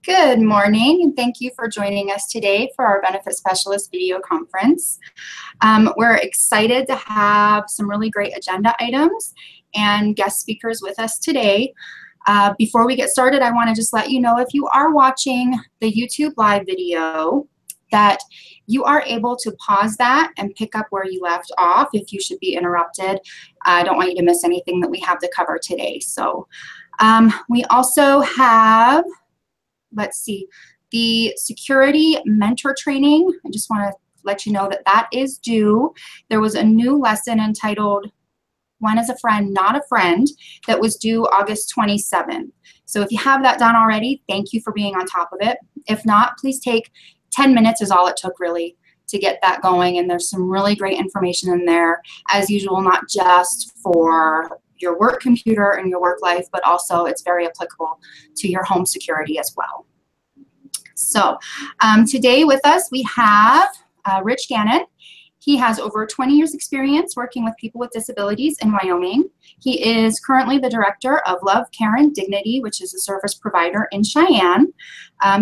Good morning, and thank you for joining us today for our Benefit Specialist video conference. We're excited to have some really great agenda items and guest speakers with us today. Before we get started, I want to just let you know, if you are watching the YouTube live video, that you are able to pause that and pick up where you left off if you should be interrupted. I don't want you to miss anything that we have to cover today. So we also have, let's see, the security mentor training. I just want to let you know that that is due. There was a new lesson entitled When is a Friend Not a Friend that was due August 27th. So if you have that done already, thank you for being on top of it. If not, please take 10 minutes is all it took really to get that going, and there's some really great information in there, as usual, not just for your work computer and your work life, but also it's very applicable to your home security as well. So today with us we have Rich Gannon. He has over 20 years experience working with people with disabilities in Wyoming. He is currently the director of Love, Care, and Dignity, which is a service provider in Cheyenne.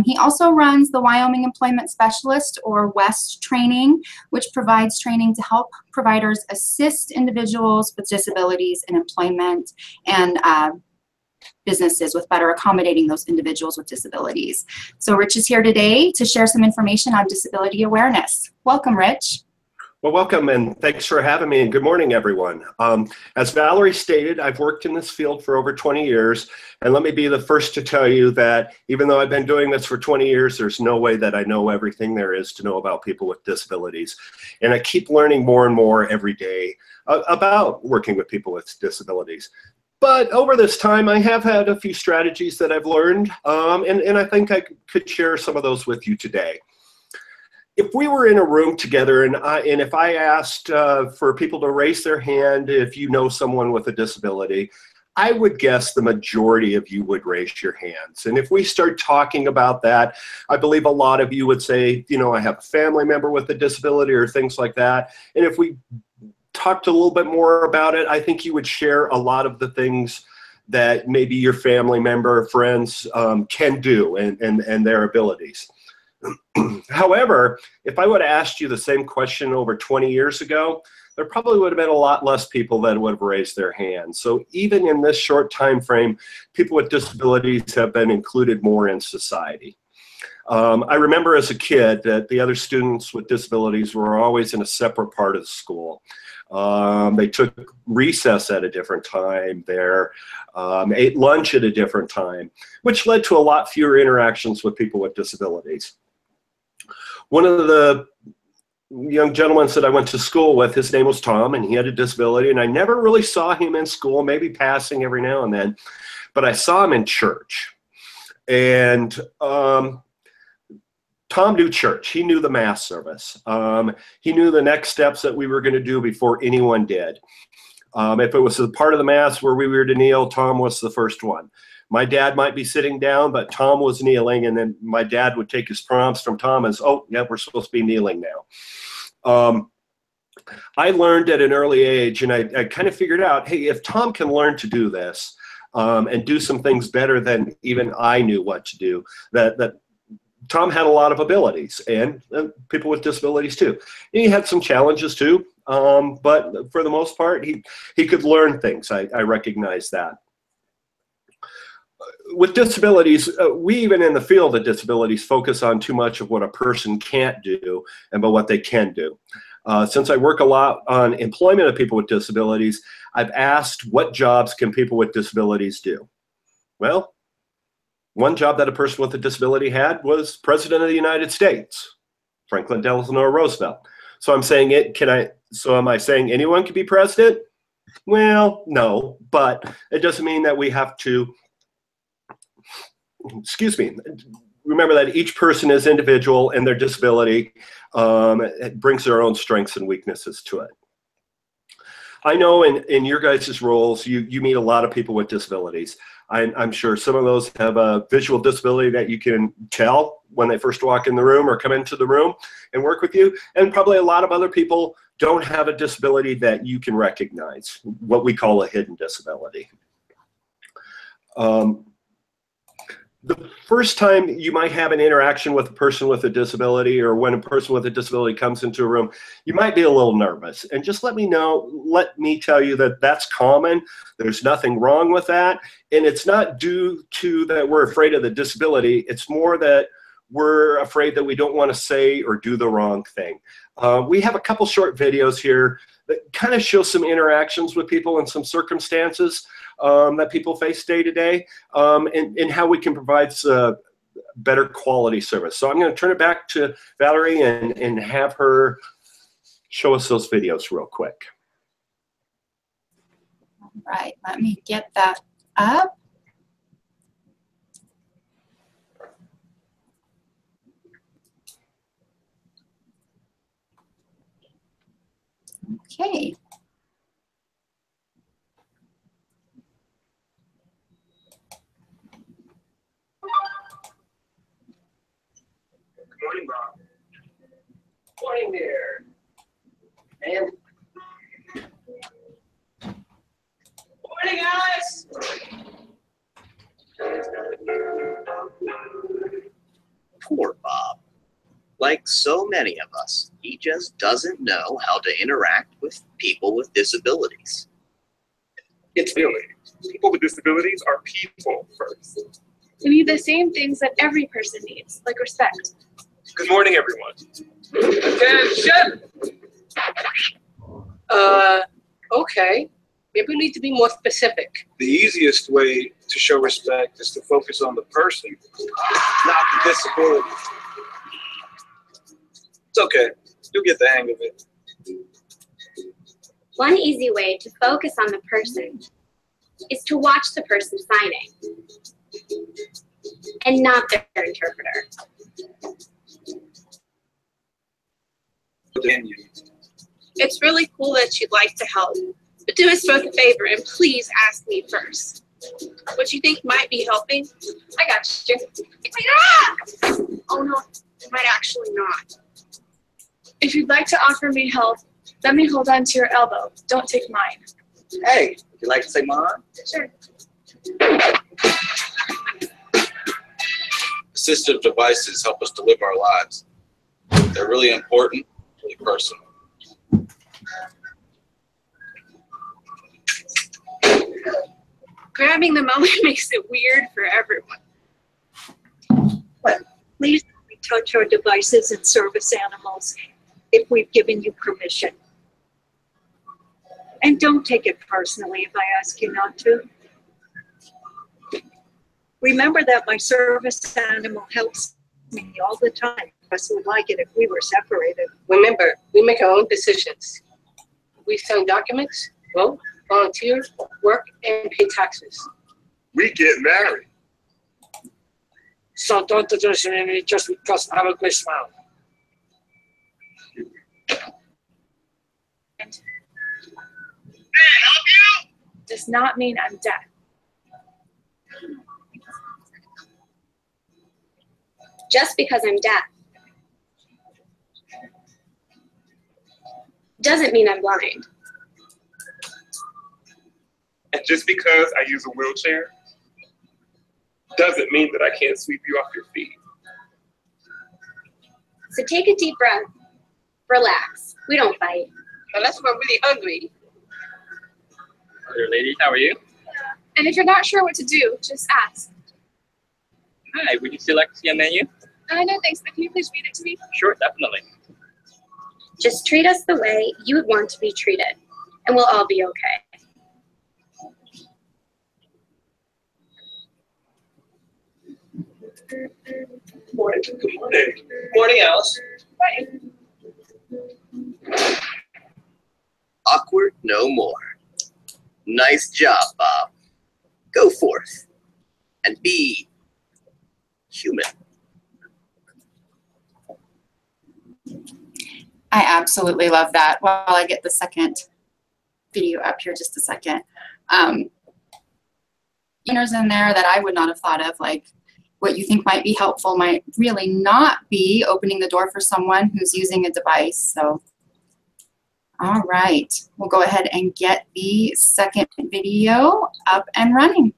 He also runs the Wyoming Employment Specialist, or WEST training, which provides training to help providers assist individuals with disabilities in employment and businesses with better accommodating those individuals with disabilities. So Rich is here today to share some information on disability awareness. Welcome, Rich. Well, welcome, and thanks for having me, and good morning, everyone. As Valerie stated, I've worked in this field for over 20 years, and let me be the first to tell you that even though I've been doing this for 20 years, there's no way that I know everything there is to know about people with disabilities. And I keep learning more and more every day about working with people with disabilities. But over this time, I have had a few strategies that I've learned, and I think I could share some of those with you today. If we were in a room together and if I asked for people to raise their hand if you know someone with a disability, I would guess the majority of you would raise your hands. And if we start talking about that, I believe a lot of you would say, you know, I have a family member with a disability or things like that. And if we talked a little bit more about it, I think you would share a lot of the things that maybe your family member, friends can do and their abilities. However, if I would have asked you the same question over 20 years ago, there probably would have been a lot less people that would have raised their hands. So even in this short time frame, people with disabilities have been included more in society. I remember as a kid that the other students with disabilities were always in a separate part of the school. They took recess at a different time, ate lunch at a different time, which led to a lot fewer interactions with people with disabilities. One of the young gentlemen that I went to school with, his name was Tom, and he had a disability, and I never really saw him in school, maybe passing every now and then, but I saw him in church. And Tom knew church. He knew the Mass service. He knew the next steps that we were going to do before anyone did. If it was a part of the Mass where we were to kneel, Tom was the first one. My dad might be sitting down, but Tom was kneeling, and then my dad would take his prompts from Tom as, oh, yeah, we're supposed to be kneeling now. I learned at an early age, and I kind of figured out, hey, if Tom can learn to do this and do some things better than even I knew what to do, that Tom had a lot of abilities, and people with disabilities too. And he had some challenges too, but for the most part, he could learn things. I recognize that. With disabilities, we even in the field of disabilities focus on too much of what a person can't do and but what they can do. Since I work a lot on employment of people with disabilities, I've asked what jobs can people with disabilities do? Well, one job that a person with a disability had was President of the United States, Franklin Delano Roosevelt. So I'm saying am I saying anyone can be president? Well, no, but it doesn't mean that we have to, excuse me, remember that each person is individual and their disability brings their own strengths and weaknesses to it. I know in your guys' roles, you meet a lot of people with disabilities. I'm sure some of those have a visual disability that you can tell when they first walk in the room or come into the room and work with you. And probably a lot of other people don't have a disability that you can recognize, what we call a hidden disability. the first time you might have an interaction with a person with a disability, or when a person with a disability comes into a room, you might be a little nervous. And just let me tell you that that's common. There's nothing wrong with that. And it's not due to that we're afraid of the disability. It's more that we're afraid that we don't want to say or do the wrong thing. We have a couple short videos here that kind of show some interactions with people in some circumstances that people face day to day, and how we can provide better quality service. So I'm going to turn it back to Valerie and have her show us those videos real quick. All right, let me get that up. Okay. Good morning, Bob. Morning there. And morning, Alice. Poor Bob. Like so many of us, he just doesn't know how to interact with people with disabilities. It's really, people with disabilities are people first. We need the same things that every person needs, like respect. Good morning, everyone. Attention! Okay. Maybe we need to be more specific. The easiest way to show respect is to focus on the person, not the disability. It's okay. You'll get the hang of it. One easy way to focus on the person is to watch the person signing and not their interpreter. It's really cool that you'd like to help, but do us both a favor and please ask me first. What you think might be helping? I got you. Oh no, it might actually not. If you'd like to offer me help, let me hold on to your elbow. Don't take mine. Hey, would you like to say mine? Sure. Assistive devices help us to live our lives. They're really important, really personal. Grabbing them only makes it weird for everyone. But please only touch our devices and service animals if we've given you permission. And don't take it personally if I ask you not to. Remember that my service animal helps me all the time. Us would like it if we were separated. Remember, we make our own decisions. We sign documents, vote, volunteer, work, and pay taxes. We get married. So don't audition me just because I have a great smile. Does not mean I'm deaf. Just because I'm deaf doesn't mean I'm blind. And just because I use a wheelchair doesn't mean that I can't sweep you off your feet. So take a deep breath, relax. We don't fight. Unless we're really hungry. Hello, ladies. How are you? And if you're not sure what to do, just ask. Hi. Would you still like to see a menu? No, thanks, but can you please read it to me? Sure, definitely. Just treat us the way you would want to be treated, and we'll all be okay. Morning. Good morning. Morning, Alice. Right. Awkward no more. Nice job, Bob. Go forth and be human. I absolutely love that. While I get the second video up here, just a second. There's in there that I would not have thought of, like what you think might be helpful might really not be opening the door for someone who's using a device. So, all right, we'll go ahead and get the second video up and running.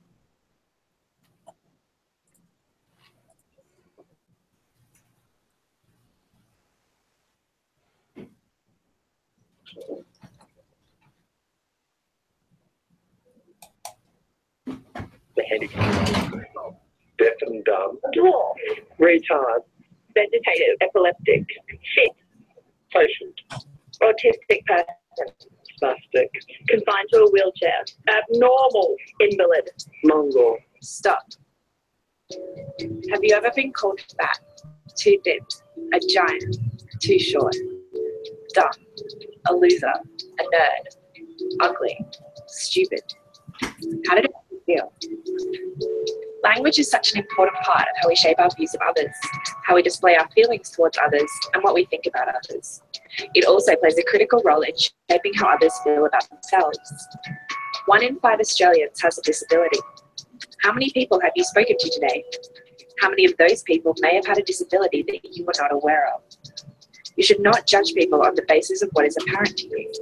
The handicap. Deaf and dumb. Dwarf. Retard. Vegetative. Epileptic. Fit. Patient. Autistic person. Spastic. Confined to a wheelchair. Abnormal. Invalid. Mongol. Stop. Have you ever been called fat, too thin, a giant, too short, dumb, a loser, a nerd, ugly, stupid? How did it make you feel? Language is such an important part of how we shape our views of others, how we display our feelings towards others, and what we think about others. It also plays a critical role in shaping how others feel about themselves. 1 in 5 Australians has a disability. How many people have you spoken to today? How many of those people may have had a disability that you were not aware of? You should not judge people on the basis of what is apparent to you.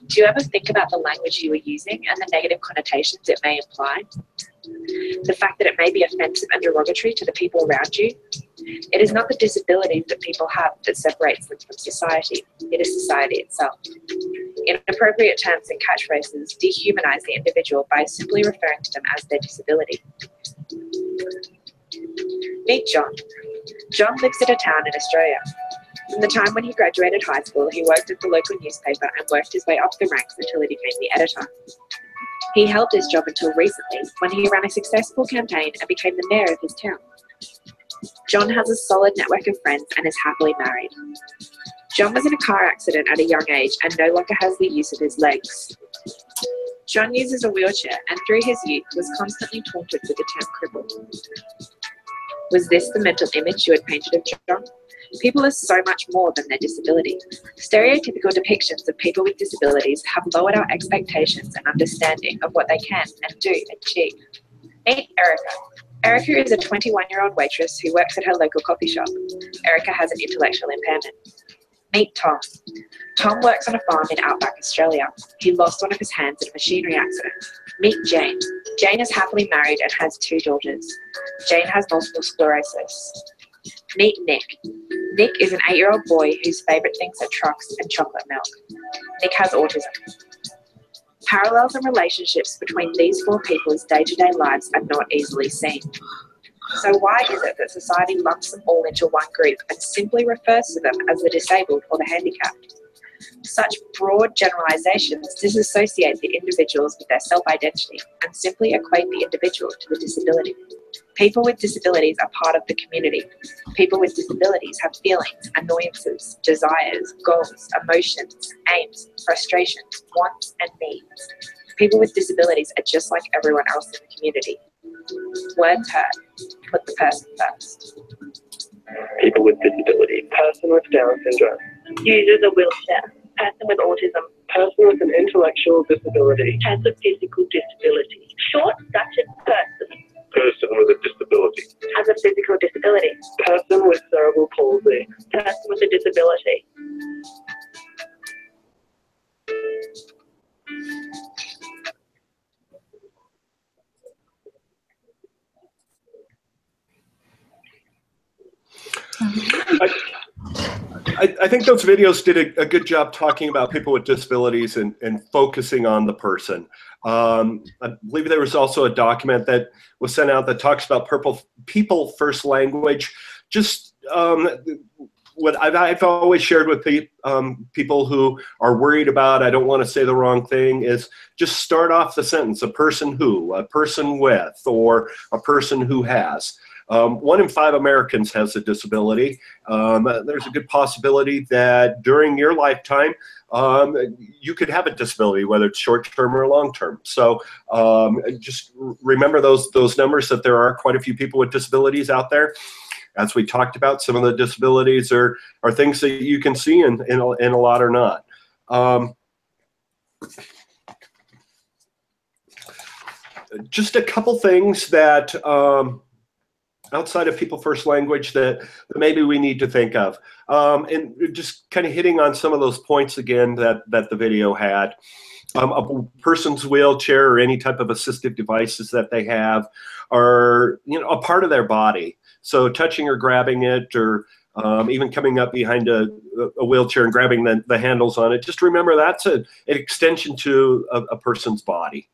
Do you ever think about the language you are using and the negative connotations it may imply? The fact that it may be offensive and derogatory to the people around you? It is not the disability that people have that separates them from society. It is society itself. Inappropriate terms and catchphrases dehumanize the individual by simply referring to them as their disability. Meet John. John lives in a town in Australia. From the time when he graduated high school, he worked at the local newspaper and worked his way up the ranks until he became the editor. He held this job until recently, when he ran a successful campaign and became the mayor of his town. John has a solid network of friends and is happily married. John was in a car accident at a young age and no longer has the use of his legs. John uses a wheelchair and through his youth was constantly taunted with the term cripple. Was this the mental image you had painted of John? People are so much more than their disability. Stereotypical depictions of people with disabilities have lowered our expectations and understanding of what they can and do achieve. Meet Erica. Erica is a 21-year-old waitress who works at her local coffee shop. Erica has an intellectual impairment. Meet Tom. Tom works on a farm in outback Australia. He lost one of his hands in a machinery accident. Meet Jane. Jane is happily married and has 2 daughters. Jane has multiple sclerosis. Meet Nick. Nick is an 8-year-old boy whose favourite things are trucks and chocolate milk. Nick has autism. Parallels and relationships between these 4 people's day-to-day lives are not easily seen. So why is it that society lumps them all into one group and simply refers to them as the disabled or the handicapped? Such broad generalizations disassociate the individuals with their self-identity and simply equate the individual to the disability. People with disabilities are part of the community. People with disabilities have feelings, annoyances, desires, goals, emotions, aims, frustrations, wants, and needs. People with disabilities are just like everyone else in the community. Words hurt. Put the person first. People with disability. Person with Down syndrome. Uses a wheelchair. Person with autism. Person with an intellectual disability. Has a physical disability. Short-statured person. Person with a disability. Has a physical disability. Person with cerebral palsy. Person with a disability. I think those videos did a good job talking about people with disabilities and focusing on the person. I believe there was also a document that was sent out that talks about people first language. Just what I've always shared with people who are worried about, I don't want to say the wrong thing, is just start off the sentence, a person who, a person with, or a person who has. 1 in 5 Americans has a disability. There's a good possibility that during your lifetime, you could have a disability, whether it's short-term or long-term. So just remember those numbers, that there are quite a few people with disabilities out there. As we talked about, some of the disabilities are things that you can see and a lot are not. Just a couple things that outside of people first language that maybe we need to think of. And just kind of hitting on some of those points again that the video had. A person's wheelchair or any type of assistive devices that they have are, a part of their body. So touching or grabbing it or even coming up behind a wheelchair and grabbing the handles on it. Just remember that's an extension to a person's body.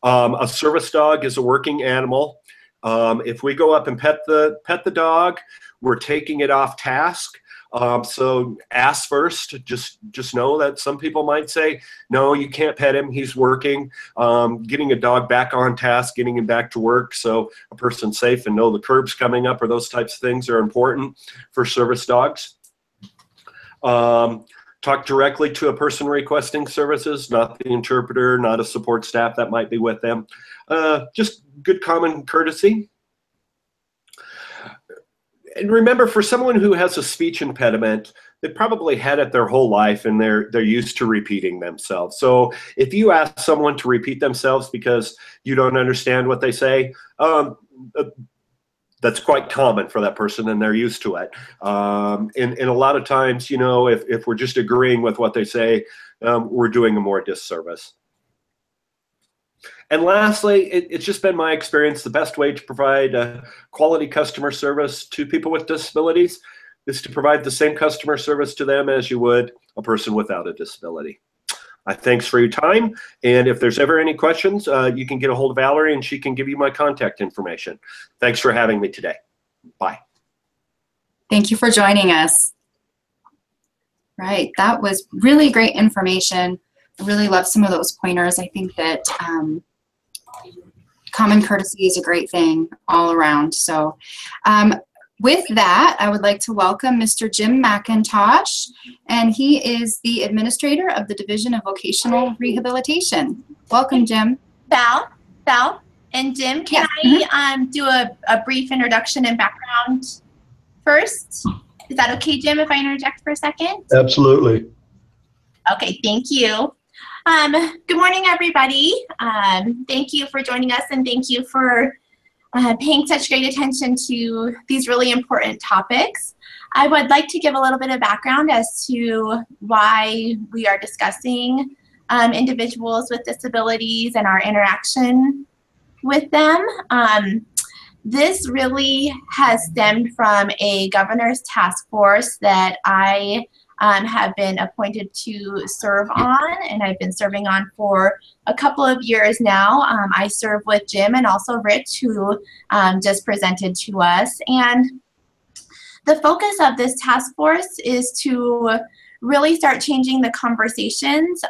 A service dog is a working animal. If we go up and pet the dog, we're taking it off task. So ask first. Just know that some people might say, no, you can't pet him, he's working. Getting a dog back on task, getting him back to work so a person's safe and know the curb's coming up, or those types of things are important for service dogs. Talk directly to a person requesting services, not the interpreter, not a support staff that might be with them. Just good common courtesy. And remember, for someone who has a speech impediment, they probably had it their whole life and they're used to repeating themselves. So if you ask someone to repeat themselves because you don't understand what they say, that's quite common for that person and they're used to it. And a lot of times, you know, if we're just agreeing with what they say, we're doing them more disservice. And lastly, it's just been my experience, the best way to provide quality customer service to people with disabilities is to provide the same customer service to them as you would a person without a disability. Thanks for your time. And if there's ever any questions, you can get a hold of Valerie and she can give you my contact information. Thanks for having me today. Bye. Thank you for joining us. Right, that was really great information. I really love some of those pointers. I think that common courtesy is a great thing all around. So with that, I would like to welcome Mr. Jim McIntosh, and he is the administrator of the Division of Vocational Rehabilitation. Welcome, Jim. Val, and Jim, can I do a brief introduction and background first? Is that okay, Jim, if I interject for a second? Absolutely. Okay, thank you. Good morning, everybody. Thank you for joining us, and thank you for paying such great attention to these really important topics. I would like to give a little bit of background as to why we are discussing individuals with disabilities and our interaction with them. This really has stemmed from a governor's task force that I have been appointed to serve on, and I've been serving on for a couple of years now. I serve with Jim and also Rich, who just presented to us. And the focus of this task force is to really start changing the conversations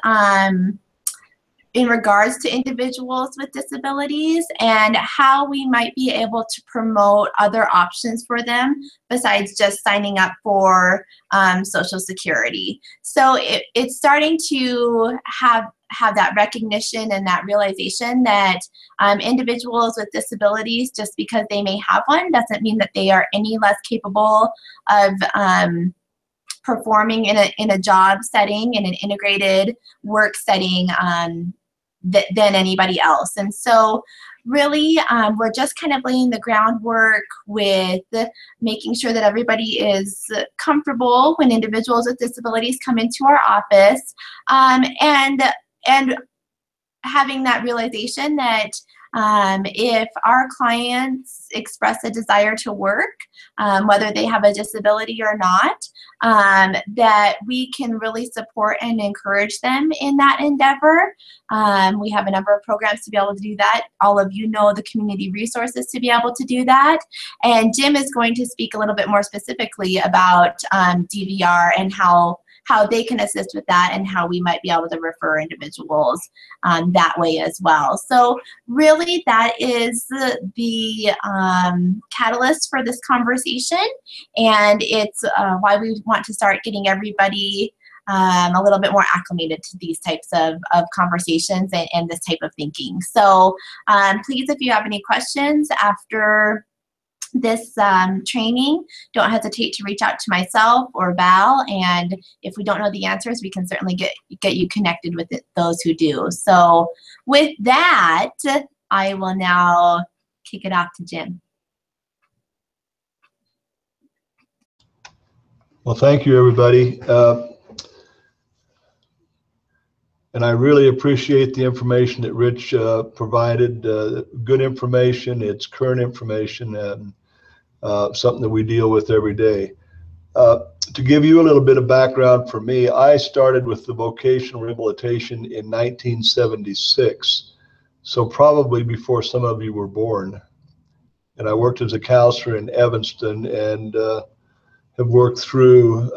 in regards to individuals with disabilities and how we might be able to promote other options for them besides just signing up for Social Security. So it's starting to have that recognition and that realization that individuals with disabilities, just because they may have one, doesn't mean that they are any less capable of performing in a job setting, in an integrated work setting, than anybody else. And so really we're just kind of laying the groundwork with making sure that everybody is comfortable when individuals with disabilities come into our office, and having that realization that if our clients express a desire to work, whether they have a disability or not, that we can really support and encourage them in that endeavor. We have a number of programs to be able to do that. All of you know the community resources to be able to do that. And Jim is going to speak a little bit more specifically about DVR and how they can assist with that and how we might be able to refer individuals that way as well. So really that is the catalyst for this conversation, and it's why we want to start getting everybody a little bit more acclimated to these types of conversations and this type of thinking. So please, if you have any questions after this training, don't hesitate to reach out to myself or Val, and if we don't know the answers, we can certainly get you connected with those who do. So with that, I will now kick it off to Jim. Well, thank you, everybody. And I really appreciate the information that Rich provided. Good information, it's current information, and something that we deal with every day. To give you a little bit of background for me, I started with the vocational rehabilitation in 1976, so probably before some of you were born. And I worked as a counselor in Evanston and have worked through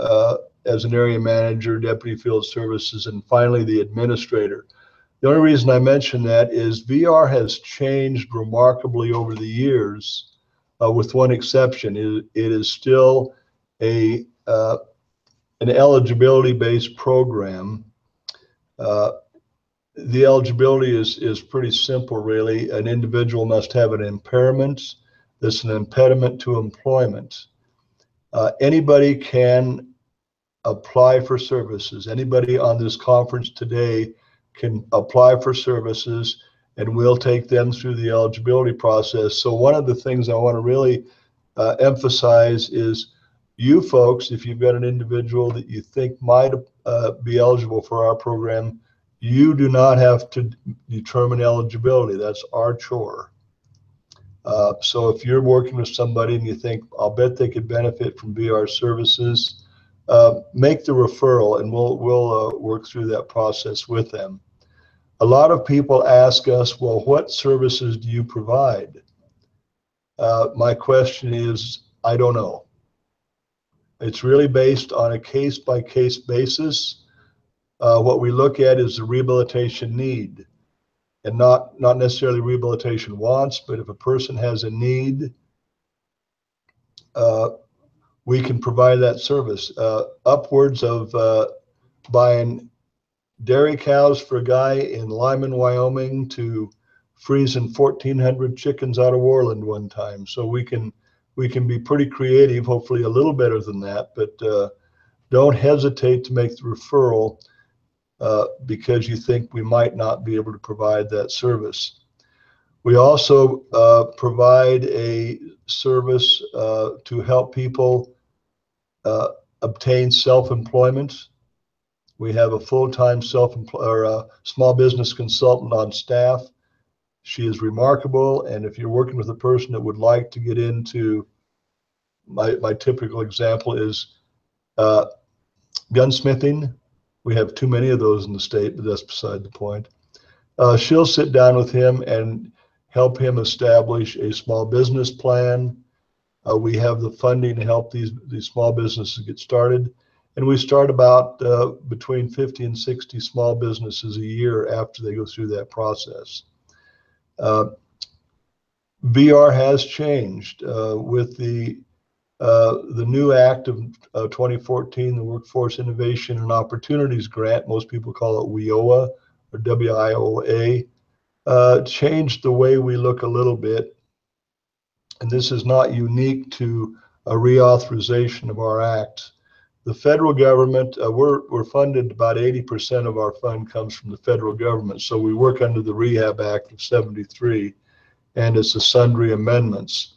as an area manager, deputy field services, and finally the administrator. The only reason I mention that is VR has changed remarkably over the years, with one exception. It is still an eligibility-based program. The eligibility is pretty simple, really. An individual must have an impairment that's an impediment to employment. Anybody can apply for services. Anybody on this conference today can apply for services, and we'll take them through the eligibility process. So one of the things I want to really emphasize is you folks, if you've got an individual that you think might be eligible for our program, you do not have to determine eligibility. That's our chore. So if you're working with somebody and you think, I'll bet they could benefit from VR services, make the referral and we'll work through that process with them. A lot of people ask us, well, what services do you provide? My question is, I don't know. It's really based on a case-by-case basis. What we look at is the rehabilitation need, and not necessarily rehabilitation wants, but if a person has a need, we can provide that service. Upwards of buying dairy cows for a guy in Lyman, Wyoming, to freezing 1,400 chickens out of Worland one time. So we can be pretty creative, hopefully a little better than that, but don't hesitate to make the referral because you think we might not be able to provide that service. We also provide a service to help people obtain self-employment. We have a full-time small business consultant on staff. She is remarkable, and if you're working with a person that would like to get into, my typical example is gunsmithing. We have too many of those in the state, but that's beside the point. She'll sit down with him and help him establish a small business plan. We have the funding to help these small businesses get started. And we start about between 50 and 60 small businesses a year after they go through that process. VR has changed with the new act of 2014, the Workforce Innovation and Opportunities Grant. Most people call it WIOA or WIOA. Changed the way we look a little bit. And this is not unique to a reauthorization of our act. The federal government, we're funded, about 80% of our fund comes from the federal government. So we work under the Rehab Act of '73, and it's the sundry amendments.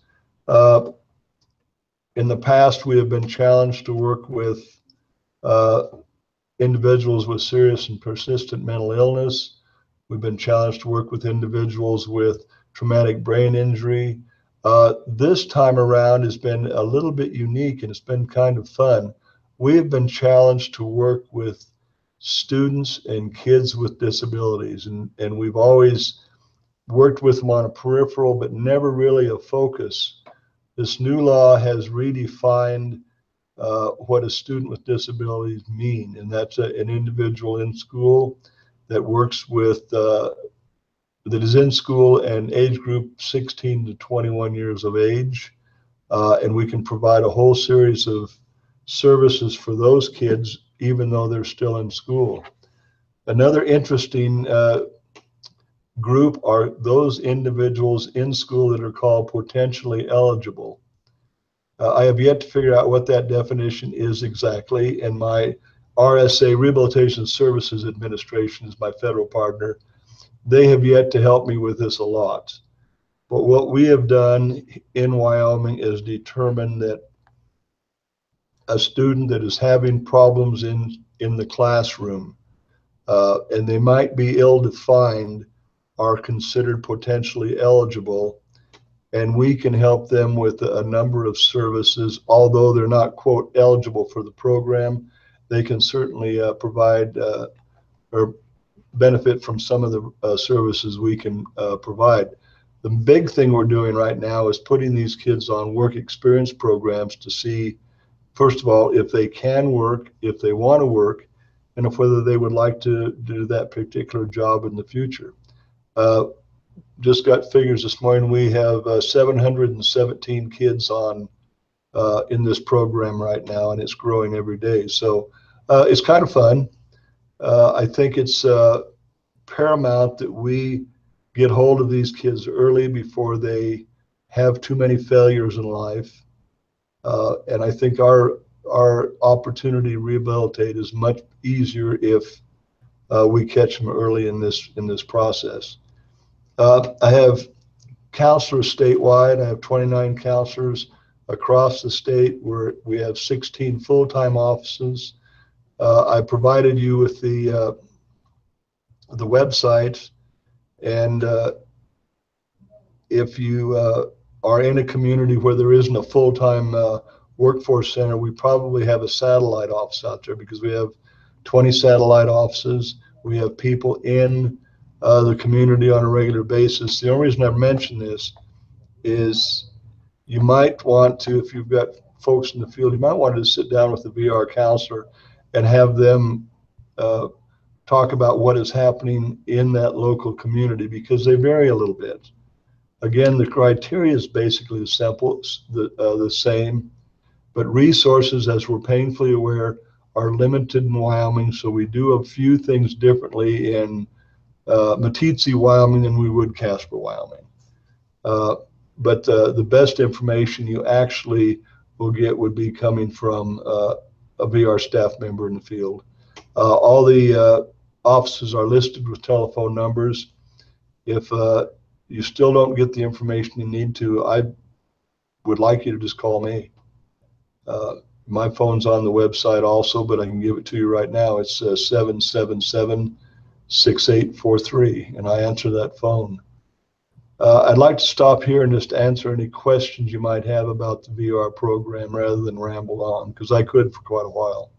In the past, we have been challenged to work with individuals with serious and persistent mental illness. We've been challenged to work with individuals with traumatic brain injury. This time around has been a little bit unique, and it's been kind of fun. We have been challenged to work with students and kids with disabilities, and we've always worked with them on a peripheral, but never really a focus. This new law has redefined what a student with disabilities mean, and that's an individual in school that works with, that is in school and age group 16 to 21 years of age, and we can provide a whole series of services for those kids even though they're still in school. Another interesting group are those individuals in school that are called potentially eligible. I have yet to figure out what that definition is exactly, and my RSA, Rehabilitation Services Administration, is my federal partner. They have yet to help me with this a lot. But what we have done in Wyoming is determine that a student that is having problems in the classroom, and they might be ill-defined, are considered potentially eligible. and we can help them with a number of services. Although they're not, quote, eligible for the program, they can certainly provide or benefit from some of the services we can provide. The big thing we're doing right now is putting these kids on work experience programs to see, first of all, if they can work, if they want to work, and if whether they would like to do that particular job in the future. Just got figures this morning. We have 717 kids on in this program right now, and it's growing every day. So it's kind of fun. I think it's paramount that we get hold of these kids early before they have too many failures in life. And I think our opportunity to rehabilitate is much easier if we catch them early in this process. I have counselors statewide. I have 29 counselors across the state, where we have 16 full-time offices. I provided you with the website, and if you are in a community where there isn't a full-time workforce center, we probably have a satellite office out there, because we have 20 satellite offices. We have people in the community on a regular basis. The only reason I've mentioned this is you might want to, if you've got folks in the field, you might want to sit down with the VR counselor and have them talk about what is happening in that local community, because they vary a little bit. Again, the criteria is basically the same, but resources, as we're painfully aware, are limited in Wyoming. So we do a few things differently in Meeteetse, Wyoming, than we would Casper, Wyoming. But the best information you actually will get would be coming from a VR staff member in the field. All the offices are listed with telephone numbers. If you still don't get the information you need to, I would like you to just call me. My phone's on the website also, but I can give it to you right now. It's 777-6843, and I answer that phone. I'd like to stop here and just answer any questions you might have about the VR program rather than ramble on, because I could for quite a while.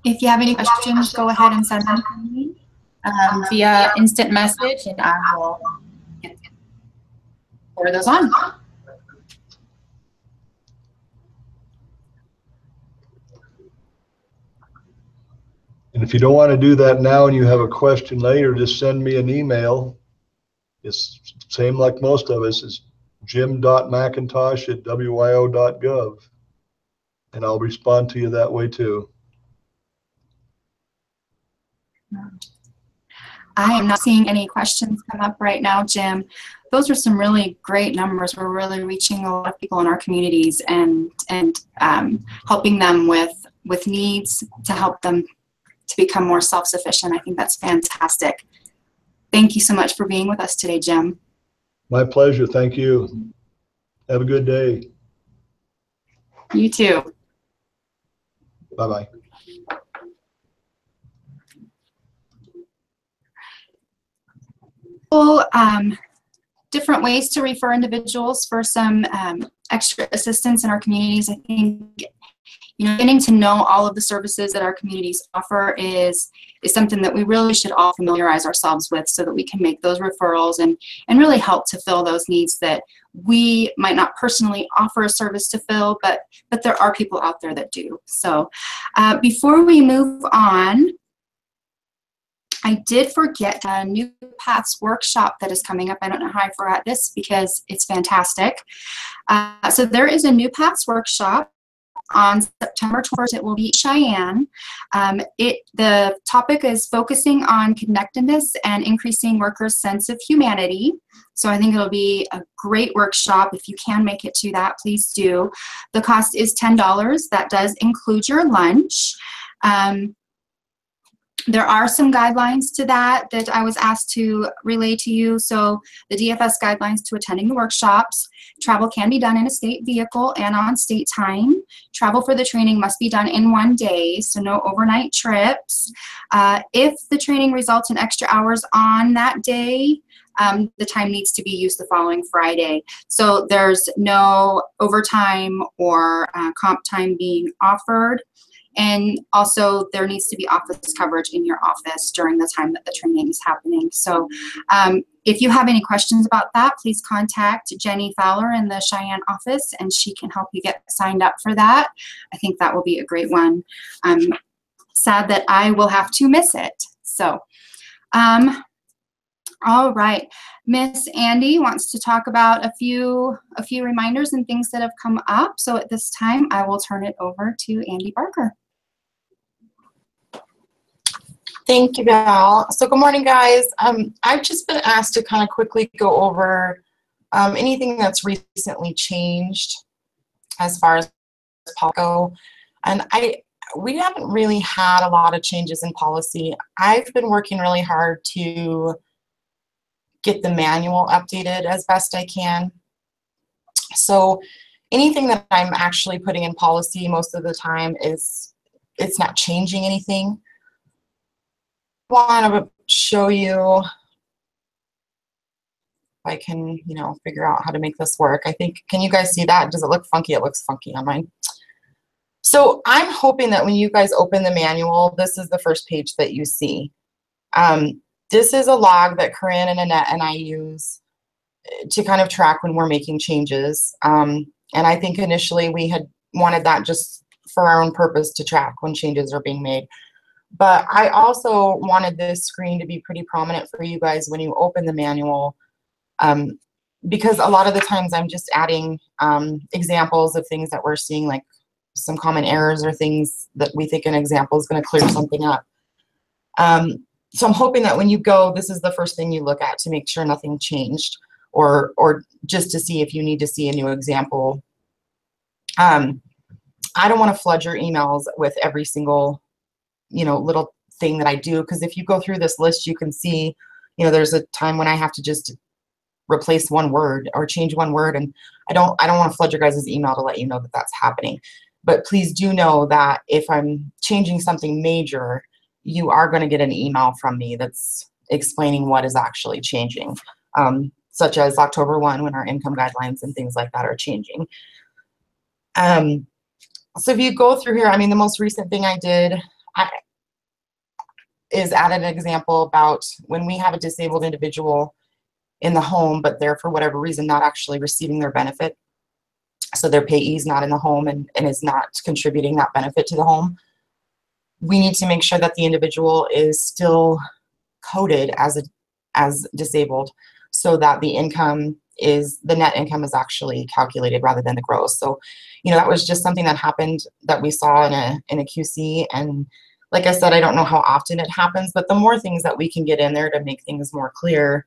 If you have any questions, go ahead and send them to me via instant message, and I will forward those on. And if you don't want to do that now and you have a question later, just send me an email. It's the same like most of us. It's jim.mcintosh@wyo.gov. And I'll respond to you that way too. I am not seeing any questions come up right now, Jim. Those are some really great numbers. We're really reaching a lot of people in our communities and helping them with needs to help them to become more self-sufficient. I think that's fantastic. Thank you so much for being with us today, Jim. My pleasure. Thank you. Have a good day. You too. Bye-bye. Well, different ways to refer individuals for some extra assistance in our communities. I think, getting to know all of the services that our communities offer is something that we really should all familiarize ourselves with, so that we can make those referrals and really help to fill those needs that we might not personally offer a service to fill, but there are people out there that do. So before we move on, I did forget a New Paths workshop that is coming up. I don't know how I forgot this, because it's fantastic. So there is a New Paths workshop on September 21st. It will be Cheyenne. The topic is focusing on connectedness and increasing workers' sense of humanity. So I think it'll be a great workshop. If you can make it to that, please do. The cost is $10. That does include your lunch. There are some guidelines to that I was asked to relay to you. So the DFS guidelines to attending the workshops: travel can be done in a state vehicle and on state time. Travel for the training must be done in 1 day, so no overnight trips. If the training results in extra hours on that day, the time needs to be used the following Friday. So there's no overtime or comp time being offered. And also there needs to be office coverage in your office during the time that the training is happening. So if you have any questions about that, please contact Jenny Fowler in the Cheyenne office and she can help you get signed up for that. I think that will be a great one. I'm sad that I will have to miss it. So, all right. Miss Andy wants to talk about a few reminders and things that have come up. So at this time, I will turn it over to Andy Barker. Thank you, Val. So good morning, guys. I've just been asked to kind of quickly go over anything that's recently changed as far as policy go. And we haven't really had a lot of changes in policy. I've been working really hard to get the manual updated as best I can. So anything that I'm actually putting in policy most of the time it's not changing anything. I want to show you if I can, figure out how to make this work. I think, can you guys see that? Does it look funky? It looks funky on mine. So I'm hoping that when you guys open the manual, this is the first page that you see. This is a log that Corinne and Annette and I use to kind of track when we're making changes. And I think initially we had wanted that just for our own purpose to track when changes are being made. But I also wanted this screen to be pretty prominent for you guys when you open the manual, because a lot of the times I'm just adding examples of things that we're seeing, like some common errors or things that we think an example is going to clear something up. So I'm hoping that when you go, this is the first thing you look at to make sure nothing changed, or just to see if you need to see a new example. I don't want to flood your emails with every single little thing that I do, because if you go through this list, you can see, there's a time when I have to just replace one word or change one word, and I don't want to flood your guys' email to let you know that that's happening. But please do know that if I'm changing something major, you are going to get an email from me that's explaining what is actually changing, such as October 1 when our income guidelines and things like that are changing. So if you go through here, the most recent thing I did is added an example about when we have a disabled individual in the home, but they're for whatever reason not actually receiving their benefit. So their payee is not in the home and is not contributing that benefit to the home. We need to make sure that the individual is still coded as disabled, so that the net income is actually calculated rather than the gross. So, that was just something that happened that we saw in a QC. And like I said, I don't know how often it happens, but the more things that we can get in there to make things more clear,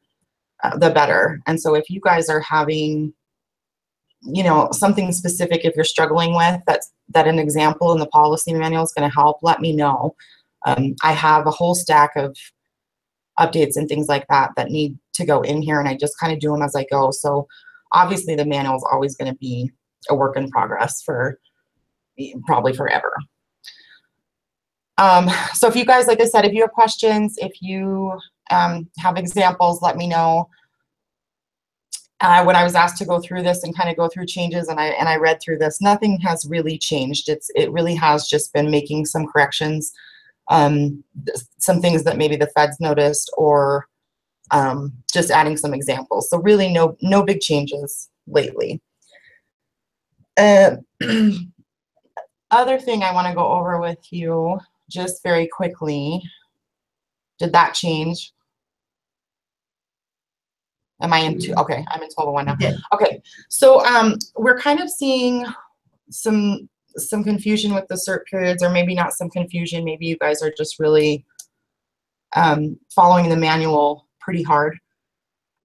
the better. And so if you guys are having, something specific, if you're struggling with that an example in the policy manual is going to help, let me know. I have a whole stack of updates and things like that need to go in here, and I just kind of do them as I go. So obviously the manual is always going to be a work in progress for probably forever. So if you guys, like I said, if you have questions, if you have examples, let me know. When I was asked to go through this and kind of go through changes, and I read through this, nothing has really changed. It really has just been making some corrections, some things that maybe the feds noticed, or just adding some examples. So really no big changes lately. Other thing I want to go over with you just very quickly. Did that change? Am I in okay, I'm in 1201 now. Okay, so we're kind of seeing some confusion with the cert periods, or maybe not some confusion. Maybe you guys are just really following the manual pretty hard.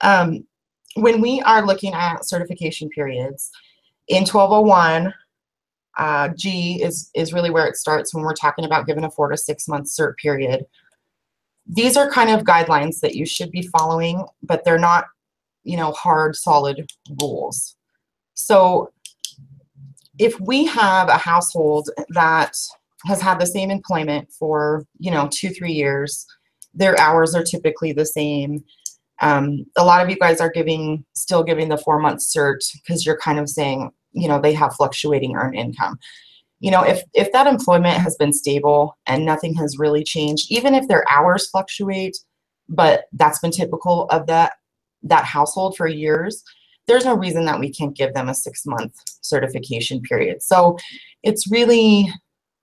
When we are looking at certification periods, in 1201, G is really where it starts when we're talking about giving a 4 to 6 month cert period. these are kind of guidelines that you should be following, but they're not, you know, hard, solid rules. So if we have a household that has had the same employment for, you know, 2-3 years, their hours are typically the same. A lot of you guys are still giving the 4-month cert because you're kind of saying, you know, they have fluctuating earned income. You know, if that employment has been stable and nothing has really changed, even if their hours fluctuate, but that's been typical of that household for years, there's no reason that we can't give them a 6-month certification period. So it's really,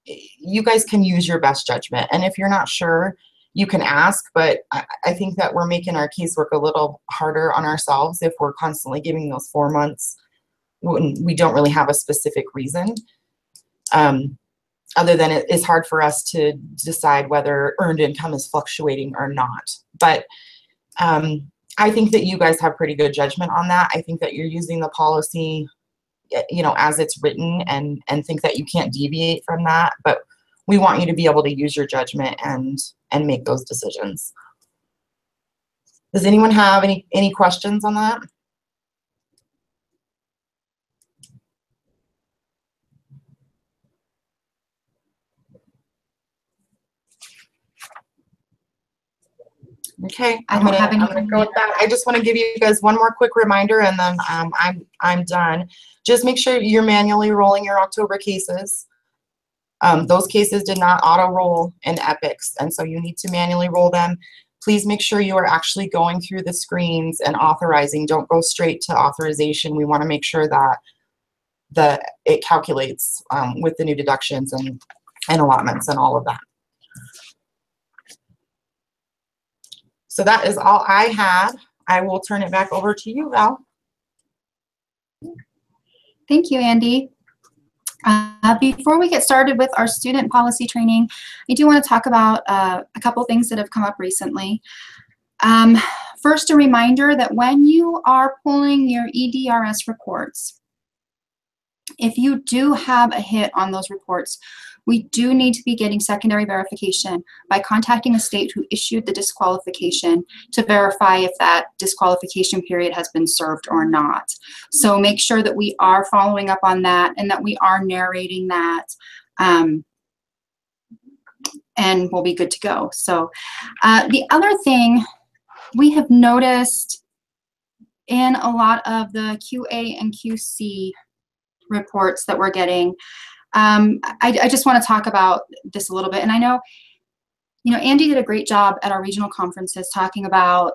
you guys can use your best judgment. And if you're not sure, you can ask, but I think that we're making our casework a little harder on ourselves if we're constantly giving those 4 months when we don't really have a specific reason. Other than it is hard for us to decide whether earned income is fluctuating or not. But I think that you guys have pretty good judgment on that. I think that you're using the policy, you know, as it's written, and think that you can't deviate from that. But we want you to be able to use your judgment and make those decisions. Does anyone have any questions on that? Okay, I'm gonna go with that. I just want to give you guys one more quick reminder, and then I'm done. Just make sure you're manually rolling your October cases. Those cases did not auto roll in Epics, and so you need to manually roll them. Please make sure you are actually going through the screens and authorizing. Don't go straight to authorization. We want to make sure that it calculates with the new deductions and allotments and all of that. So that is all I had. I will turn it back over to you, Val. Thank you, Andy. Before we get started with our student policy training, I do want to talk about a couple things that have come up recently. First, a reminder that when you are pulling your EDRS reports, if you do have a hit on those reports, we do need to be getting secondary verification by contacting a state who issued the disqualification to verify if that disqualification period has been served or not. So make sure that we are following up on that and that we are narrating that, and we'll be good to go. So the other thing we have noticed in a lot of the QA and QC reports that we're getting, I just want to talk about this a little bit. And I know, you know, Andy did a great job at our regional conferences talking about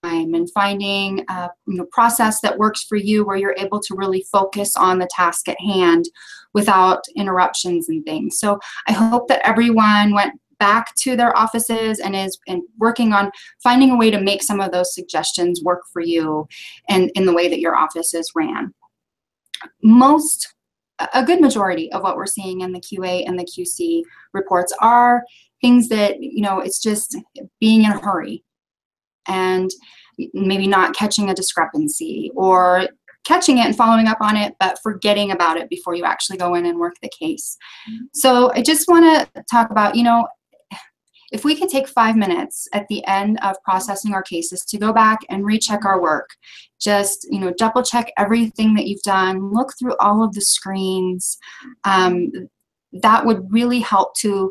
time and finding a process that works for you where you're able to really focus on the task at hand without interruptions and things. So I hope that everyone went back to their offices and is working on finding a way to make some of those suggestions work for you and in the way that your office is ran. A good majority of what we're seeing in the QA and the QC reports are things that, you know, it's just being in a hurry and maybe not catching a discrepancy or catching it and following up on it, but forgetting about it before you actually go in and work the case. So I just want to talk about, you know, if we could take 5 minutes at the end of processing our cases to go back and recheck our work, just, you know, double check everything that you've done, look through all of the screens, that would really help to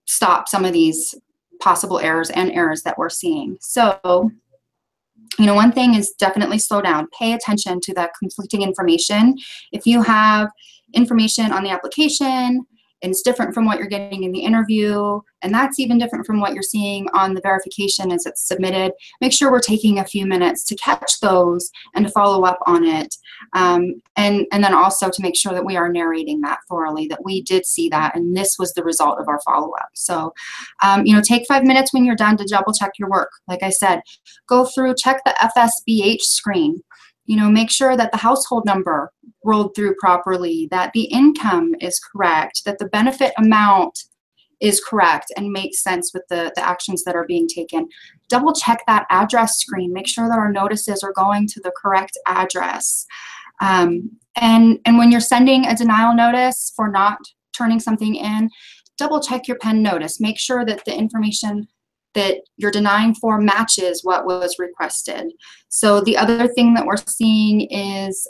stop some of these possible errors and errors that we're seeing. So, you know, one thing is definitely slow down. Pay attention to that conflicting information. If you have information on the application and it's different from what you're getting in the interview, and that's even different from what you're seeing on the verification as it's submitted, make sure we're taking a few minutes to catch those and to follow up on it. And then also to make sure that we are narrating that thoroughly, that we did see that and this was the result of our follow-up. So, you know, take 5 minutes when you're done to double check your work. Like I said, go through, check the FSBH screen. You know, make sure that the household number rolled through properly, that the income is correct, that the benefit amount is correct and makes sense with the actions that are being taken. Double check that address screen. Make sure that our notices are going to the correct address. And when you're sending a denial notice for not turning something in, double check your pen notice. Make sure that the information that you're denying for matches what was requested. So the other thing that we're seeing is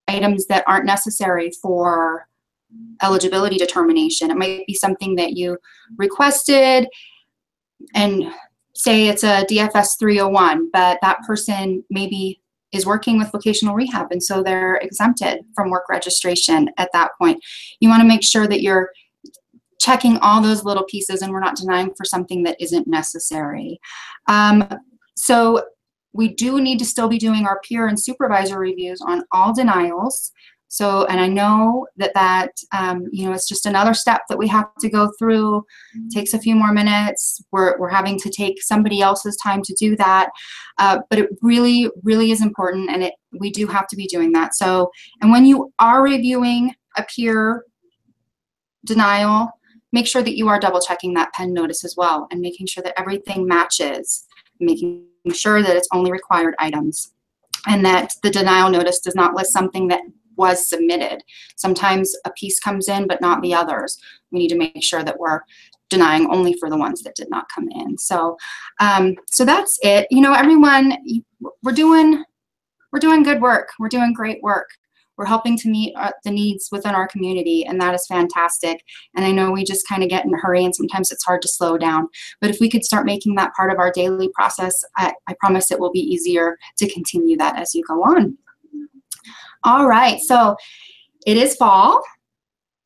items that aren't necessary for eligibility determination. It might be something that you requested and say it's a DFS 301, but that person maybe is working with vocational rehab, and so they're exempted from work registration at that point. You want to make sure that you're checking all those little pieces and we're not denying for something that isn't necessary. So we do need to still be doing our peer and supervisor reviews on all denials. So, and I know that you know, it's just another step that we have to go through. It takes a few more minutes. We're having to take somebody else's time to do that. But it really, really is important, and we do have to be doing that. So, and when you are reviewing a peer denial, make sure that you are double checking that pen notice as well, and making sure that everything matches, making sure that it's only required items, and that the denial notice does not list something that was submitted. Sometimes a piece comes in, but not the others. We need to make sure that we're denying only for the ones that did not come in. So, so that's it. You know, everyone, we're doing good work. We're doing great work. We're helping to meet the needs within our community, and that is fantastic. And I know we just kind of get in a hurry, and sometimes it's hard to slow down. But if we could start making that part of our daily process, I promise it will be easier to continue that as you go on. All right, so it is fall.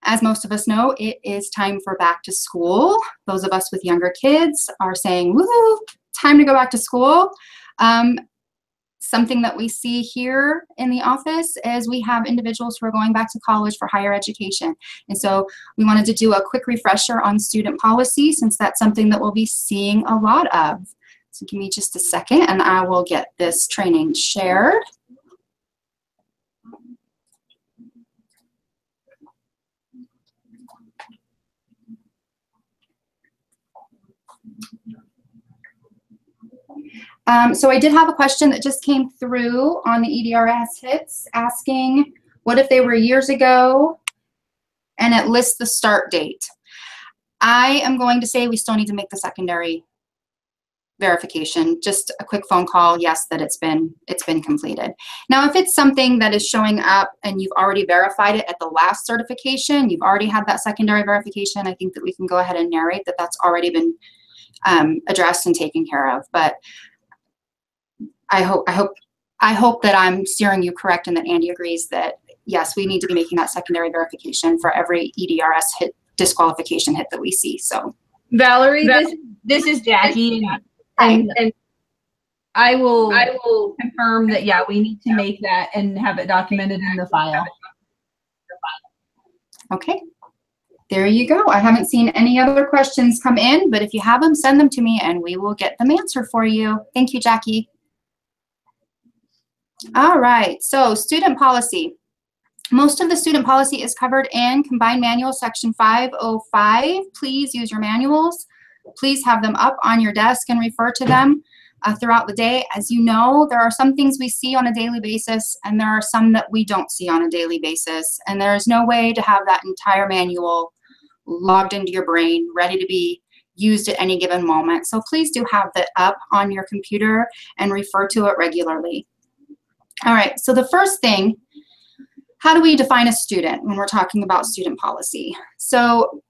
As most of us know, it is time for back to school. Those of us with younger kids are saying, woohoo, time to go back to school. Something that we see here in the office is we have individuals who are going back to college for higher education. And so we wanted to do a quick refresher on student policy, since that's something that we'll be seeing a lot of. So give me just a second and I will get this training shared. So I did have a question that just came through on the EDRS hits, asking what if they were years ago and it lists the start date. I am going to say we still need to make the secondary verification. Just a quick phone call, yes, that it's been completed. Now, if it's something that is showing up and you've already verified it at the last certification, you've already had that secondary verification, I think that we can go ahead and narrate that that's already been addressed and taken care of. But I hope that I'm steering you correct and that Andy agrees that yes, we need to be making that secondary verification for every EDRS hit, disqualification hit that we see. So Valerie, this is Jackie, and I will confirm that yeah, we need to make that and have it documented in the file. Okay. There you go. I haven't seen any other questions come in, but if you have them, send them to me and we will get them answered for you. Thank you, Jackie. All right, so student policy. Most of the student policy is covered in Combined Manual Section 505. Please use your manuals. Please have them up on your desk and refer to them throughout the day. As you know, there are some things we see on a daily basis and there are some that we don't see on a daily basis. And there is no way to have that entire manual logged into your brain, ready to be used at any given moment. So please do have that up on your computer and refer to it regularly. All right, so the first thing, how do we define a student when we're talking about student policy? So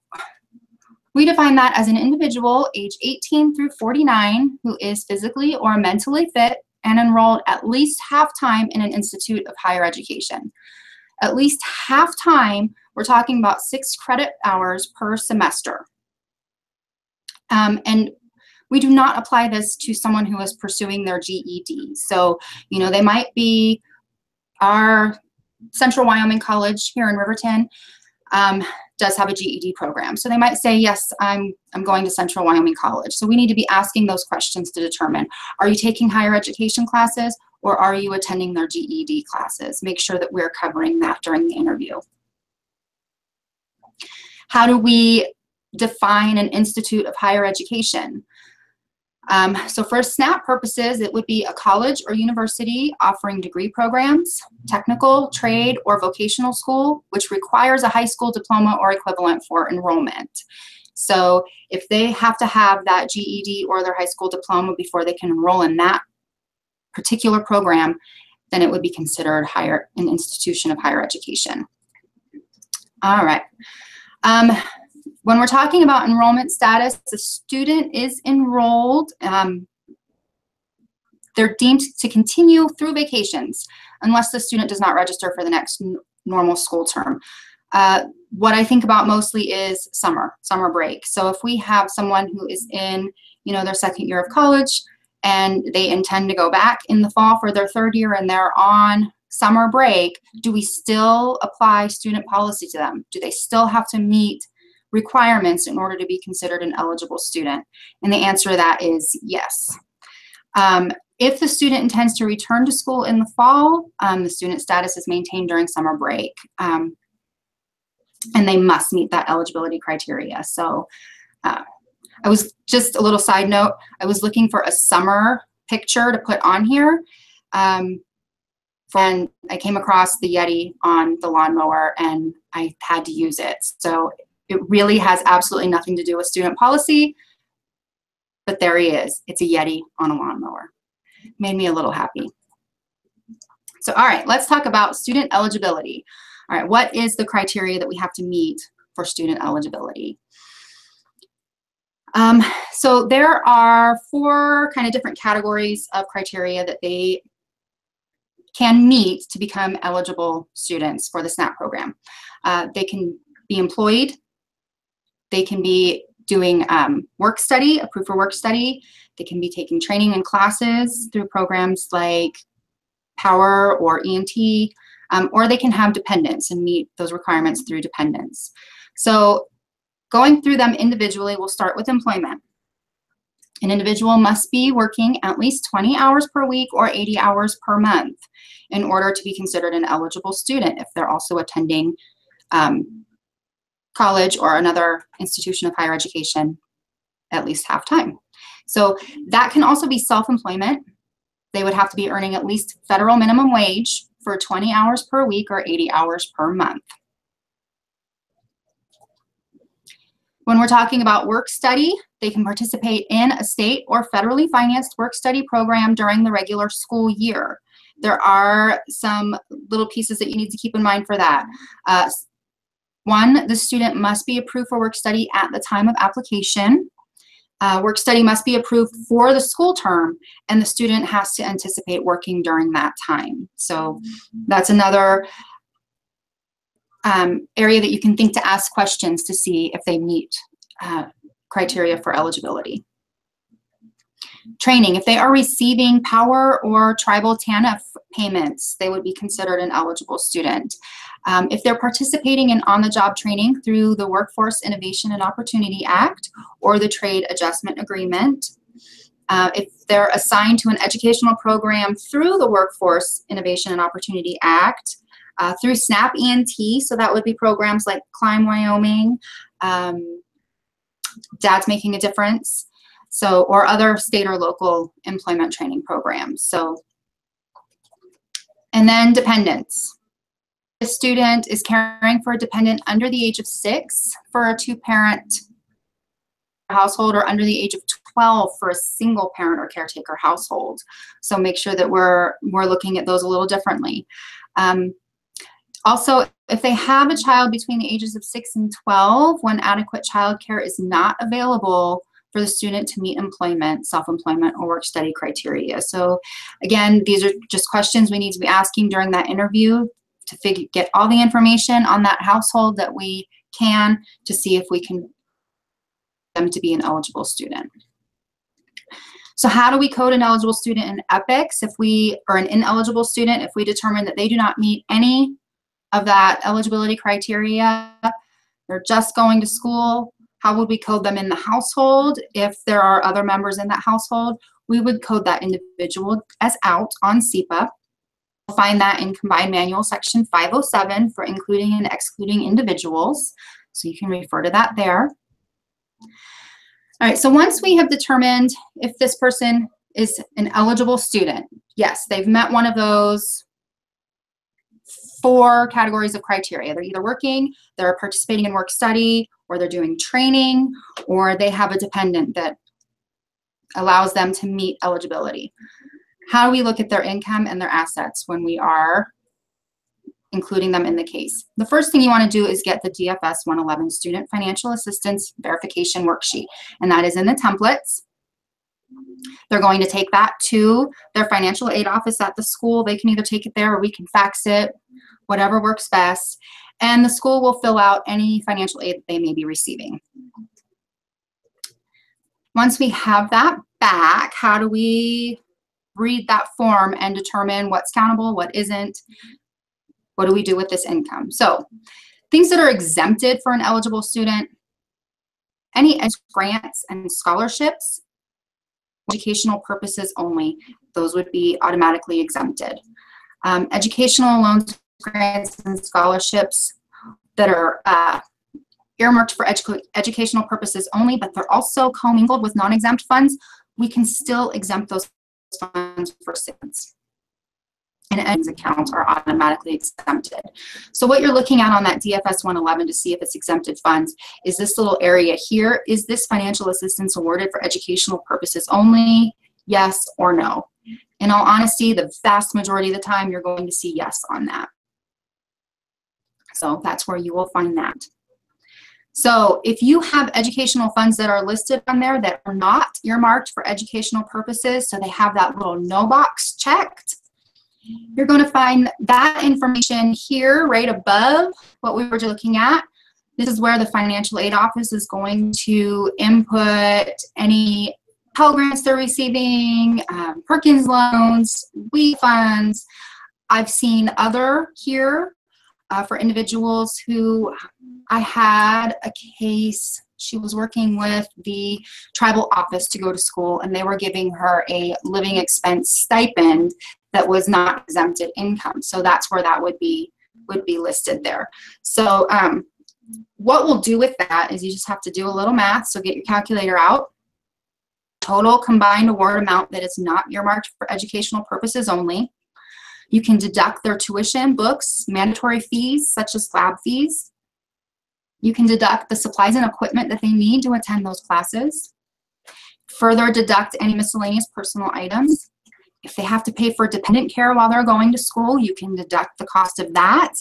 we define that as an individual age 18 through 49 who is physically or mentally fit and enrolled at least half-time in an institute of higher education. At least half-time, we're talking about 6 credit hours per semester. And we do not apply this to someone who is pursuing their GED. So, you know, they might be our Central Wyoming College here in Riverton does have a GED program. So they might say, yes, I'm going to Central Wyoming College. So we need to be asking those questions to determine, are you taking higher education classes or are you attending their GED classes? Make sure that we're covering that during the interview. How do we define an institute of higher education? So for SNAP purposes, it would be a college or university offering degree programs, technical, trade, or vocational school, which requires a high school diploma or equivalent for enrollment. So if they have to have that GED or their high school diploma before they can enroll in that particular program, then it would be considered an institution of higher education. All right. When we're talking about enrollment status, the student is enrolled. They're deemed to continue through vacations unless the student does not register for the next normal school term. What I think about mostly is summer break. So if we have someone who is in, their second year of college and they intend to go back in the fall for their third year and they're on summer break, do we still apply student policy to them? Do they still have to meet requirements in order to be considered an eligible student? And the answer to that is yes. If the student intends to return to school in the fall, the student status is maintained during summer break. And they must meet that eligibility criteria. So I was, just a little side note, I was looking for a summer picture to put on here. And I came across the Yeti on the lawnmower and I had to use it. So it really has absolutely nothing to do with student policy, but there he is. It's a Yeti on a lawnmower. Made me a little happy. So, all right, let's talk about student eligibility. All right, what is the criteria that we have to meet for student eligibility? So there are 4 kind of different categories of criteria that they can meet to become eligible students for the SNAP program. They can be employed. They can be doing work study, approved for work study. They can be taking training and classes through programs like POWER or ENT, or they can have dependents and meet those requirements through dependents. So going through them individually, we'll start with employment. An individual must be working at least 20 hours per week or 80 hours per month in order to be considered an eligible student if they're also attending college or another institution of higher education at least half-time. So that can also be self-employment. They would have to be earning at least federal minimum wage for 20 hours per week or 80 hours per month. When we're talking about work study, they can participate in a state or federally financed work study program during the regular school year. There are some little pieces that you need to keep in mind for that. 1, the student must be approved for work study at the time of application. Work study must be approved for the school term, and the student has to anticipate working during that time. So that's another area that you can think to ask questions to see if they meet criteria for eligibility. Training. If they are receiving POWER or tribal TANF payments, they would be considered an eligible student. If they're participating in on-the-job training through the Workforce Innovation and Opportunity Act or the Trade Adjustment Agreement, if they're assigned to an educational program through the Workforce Innovation and Opportunity Act, through SNAP ENT, so that would be programs like Climb Wyoming, Dad's Making a Difference, so, or other state or local employment training programs. So, and then dependents. A student is caring for a dependent under the age of 6 for a 2-parent household, or under the age of 12 for a single parent or caretaker household. So make sure that we're looking at those a little differently. Also, if they have a child between the ages of 6 and 12, when adequate childcare is not available for the student to meet employment, self-employment, or work study criteria. So again, these are just questions we need to be asking during that interview to get all the information on that household that we can to see if we can them to be an eligible student. So how do we code an eligible student in EPICS or an ineligible student if we determine that they do not meet any of that eligibility criteria? They're just going to school. How would we code them in the household? If there are other members in that household, we would code that individual as out on SEPA. You'll find that in Combined Manual Section 507 for including and excluding individuals. So you can refer to that there. All right, so once we have determined if this person is an eligible student, yes, they've met one of those 4 categories of criteria. They're either working, they're participating in work study, or they're doing training, or they have a dependent that allows them to meet eligibility. How do we look at their income and their assets when we are including them in the case? The first thing you want to do is get the DFS 111 Student Financial Assistance Verification Worksheet, and that is in the templates. They're going to take that to their financial aid office at the school. They can either take it there or we can fax it, whatever works best. And the school will fill out any financial aid that they may be receiving. Once we have that back, how do we read that form and determine what's countable, what isn't? What do we do with this income? So things that are exempted for an eligible student, any grants and scholarships, educational purposes only, those would be automatically exempted. Educational loans, grants, and scholarships that are earmarked for educational purposes only, but they're also commingled with non-exempt funds, we can still exempt those funds for students. And accounts are automatically exempted. So what you're looking at on that DFS 111 to see if it's exempted funds is this little area here. Is this financial assistance awarded for educational purposes only? Yes or no? In all honesty, the vast majority of the time you're going to see yes on that. So that's where you will find that. So if you have educational funds that are listed on there that are not earmarked for educational purposes, so they have that little no box checked, you're going to find that information here right above what we were just looking at. This is where the financial aid office is going to input any Pell Grants they're receiving, Perkins loans, WE funds. I've seen other here for individuals who, I had a case, she was working with the tribal office to go to school, and they were giving her a living expense stipend that was not exempted income. So that's where that would be listed there. So what we'll do with that is you just have to do a little math. So get your calculator out. Total combined award amount that is not earmarked for educational purposes only. You can deduct their tuition, books, mandatory fees such as lab fees. You can deduct the supplies and equipment that they need to attend those classes. Further deduct any miscellaneous personal items. If they have to pay for dependent care while they're going to school, you can deduct the cost of that.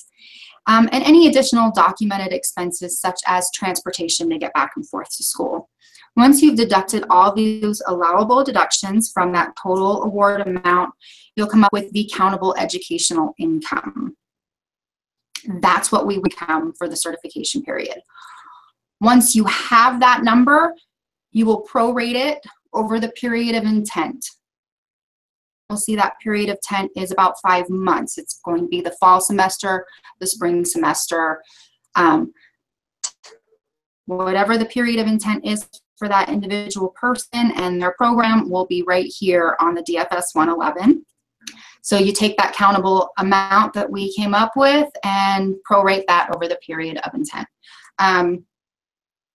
And any additional documented expenses such as transportation to get back and forth to school. Once you've deducted all these allowable deductions from that total award amount, you'll come up with the countable educational income. That's what we would count for the certification period. Once you have that number, you will prorate it over the period of intent. You'll see that period of intent is about 5 months. It's going to be the fall semester, the spring semester, whatever the period of intent is for that individual person, and their program will be right here on the DFS 111. So you take that countable amount that we came up with and prorate that over the period of intent.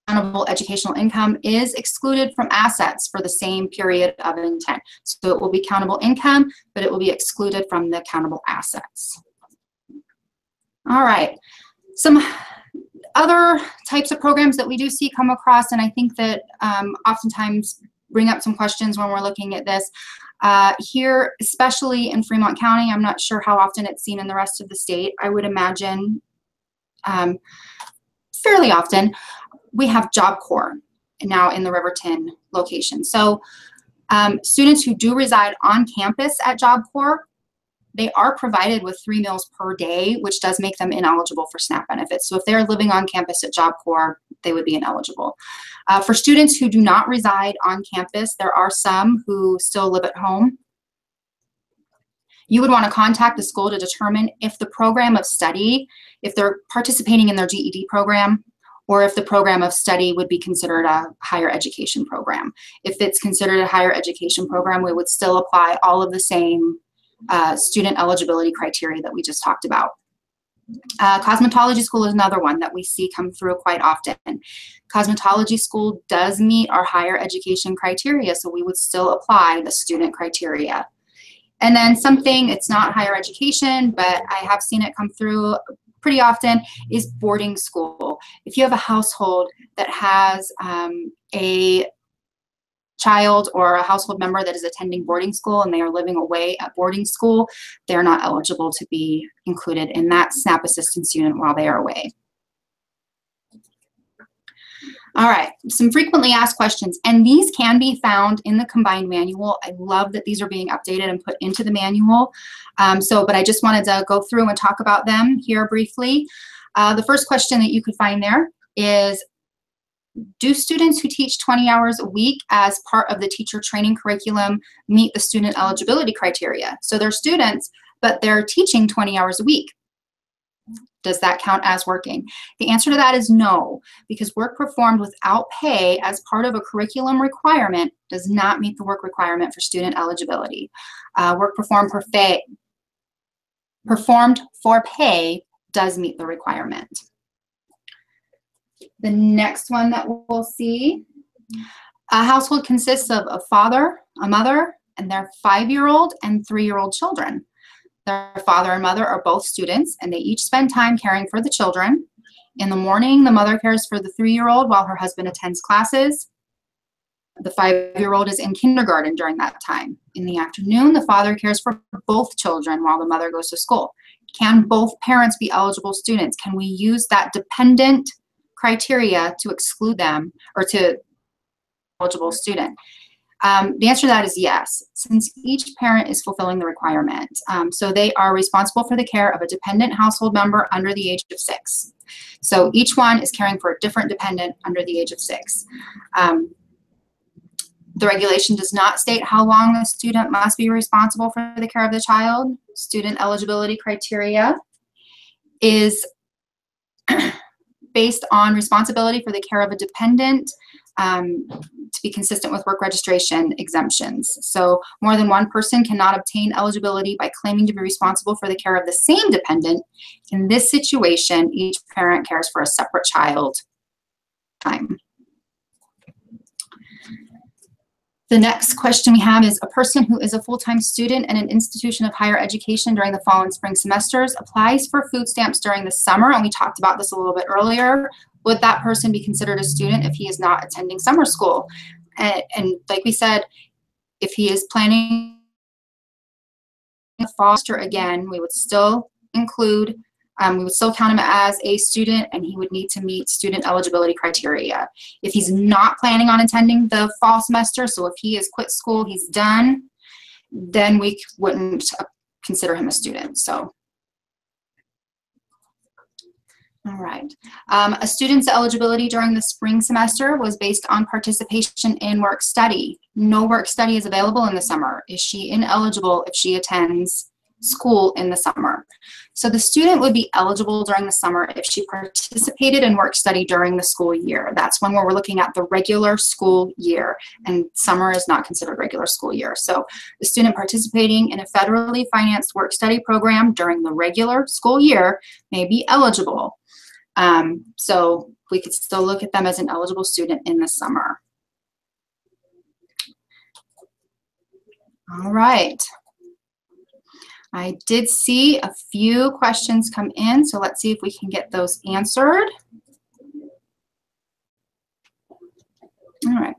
Countable educational income is excluded from assets for the same period of intent. So it will be countable income, but it will be excluded from the countable assets. All right, some other types of programs that we do see come across, and I think that oftentimes bring up some questions when we're looking at this. Here, especially in Fremont County, I'm not sure how often it's seen in the rest of the state. I would imagine fairly often. We have Job Corps now in the Riverton location. So students who do reside on campus at Job Corps, they are provided with 3 meals per day, which does make them ineligible for SNAP benefits. So if they're living on campus at Job Corps, they would be ineligible. For students who do not reside on campus, there are some who still live at home. You would want to contact the school to determine if the program of study, if they're participating in their GED program, or if the program of study would be considered a higher education program. If it's considered a higher education program, we would still apply all of the same student eligibility criteria that we just talked about. Cosmetology school is another one that we see come through quite often. Cosmetology school does meet our higher education criteria, so we would still apply the student criteria. And then something, it's not higher education, but I have seen it come through pretty often, is boarding school. If you have a household that has a child or a household member that is attending boarding school and they are living away at boarding school, they're not eligible to be included in that SNAP assistance unit while they are away. All right, some frequently asked questions, and these can be found in the combined manual. I love that these are being updated and put into the manual. But I just wanted to go through and talk about them here briefly. The first question that you could find there is, do students who teach 20 hours a week as part of the teacher training curriculum meet the student eligibility criteria? So they're students, but they're teaching 20 hours a week. Does that count as working? The answer to that is no, because work performed without pay as part of a curriculum requirement does not meet the work requirement for student eligibility. Work performed for pay does meet the requirement. The next one that we'll see, a household consists of a father, a mother, and their 5-year-old and 3-year-old children. Their father and mother are both students, and they each spend time caring for the children. In the morning, the mother cares for the 3-year-old while her husband attends classes. The 5-year-old is in kindergarten during that time. In the afternoon, the father cares for both children while the mother goes to school. Can both parents be eligible students? Can we use that dependent criteria to exclude them or to eligible student? The answer to that is yes, since each parent is fulfilling the requirement. So they are responsible for the care of a dependent household member under the age of 6. So each one is caring for a different dependent under the age of 6. The regulation does not state how long the student must be responsible for the care of the child. Student eligibility criteria is based on responsibility for the care of a dependent to be consistent with work registration exemptions. So more than one person cannot obtain eligibility by claiming to be responsible for the care of the same dependent. In this situation, each parent cares for a separate child time. The next question we have is, a person who is a full-time student in an institution of higher education during the fall and spring semesters applies for food stamps during the summer, and we talked about this a little bit earlier. Would that person be considered a student if he is not attending summer school? And like we said, if he is planning to foster again, we would still include, we would still count him as a student, and he would need to meet student eligibility criteria. If he's not planning on attending the fall semester, so if he has quit school, he's done, then we wouldn't consider him a student. So, all right. A student's eligibility during the spring semester was based on participation in work study. No work study is available in the summer. Is she ineligible if she attends school in the summer? So the student would be eligible during the summer if she participated in work study during the school year. That's when we're looking at the regular school year, and summer is not considered regular school year. So the student participating in a federally financed work study program during the regular school year may be eligible. So we could still look at them as an eligible student in the summer. All right. I did see a few questions come in, so let's see if we can get those answered. All right.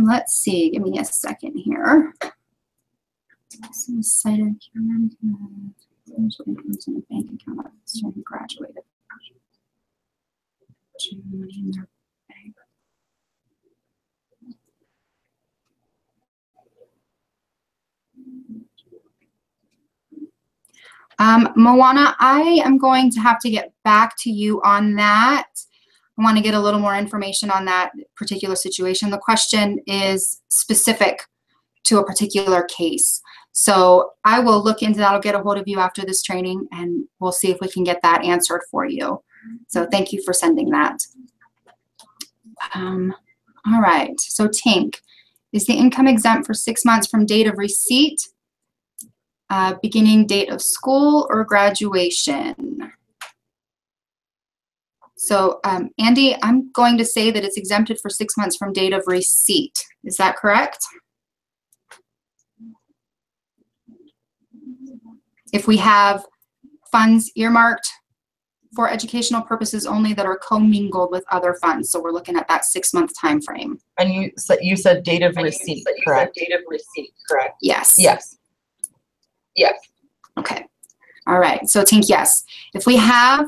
Let's see, give me a second here. In a bank account of the student graduated. Moana, I am going to have to get back to you on that. I want to get a little more information on that particular situation. The question is specific to a particular case. So I will look into that. I'll get a hold of you after this training, and we'll see if we can get that answered for you. So thank you for sending that. All right, so Tink, is the income exempt for 6 months from date of receipt? beginning date of school or graduation. So Andy, I'm going to say that it's exempted for 6 months from date of receipt. Is that correct? If we have funds earmarked for educational purposes only that are commingled with other funds. So we're looking at that 6-month time frame. And you said date of receipt, correct? Date of receipt, correct? Yes. Yes. Yes. Okay. All right. So Tink, yes. If we have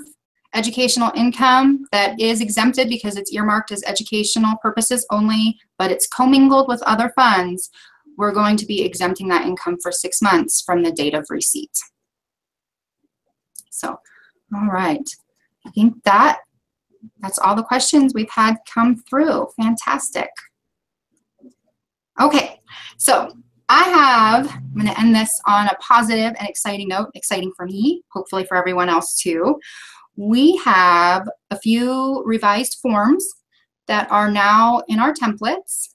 educational income that is exempted because it's earmarked as educational purposes only, but it's commingled with other funds, we're going to be exempting that income for 6 months from the date of receipt. So, all right. I think that's all the questions we've had come through. Fantastic. Okay, so I'm going to end this on a positive and exciting note, exciting for me, hopefully for everyone else too. We have a few revised forms that are now in our templates.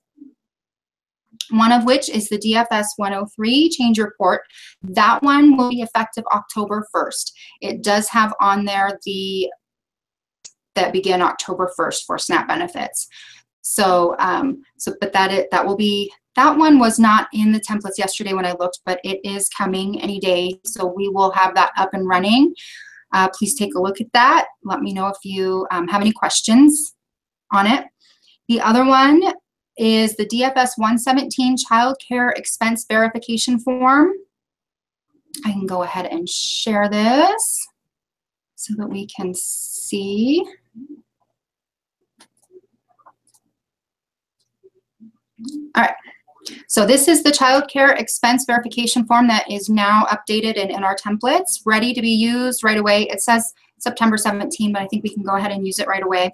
One of which is the DFS 103 change report. That one will be effective October 1st. It does have on there that begin October 1st for SNAP benefits. So, but that one was not in the templates yesterday when I looked, but it is coming any day. So we will have that up and running. Please take a look at that. Let me know if you have any questions on it. The other one is the DFS 117 Child Care Expense Verification Form. I can go ahead and share this so that we can see. All right, so this is the Child Care Expense Verification Form that is now updated and in our templates, ready to be used right away. It says September 17, but I think we can go ahead and use it right away.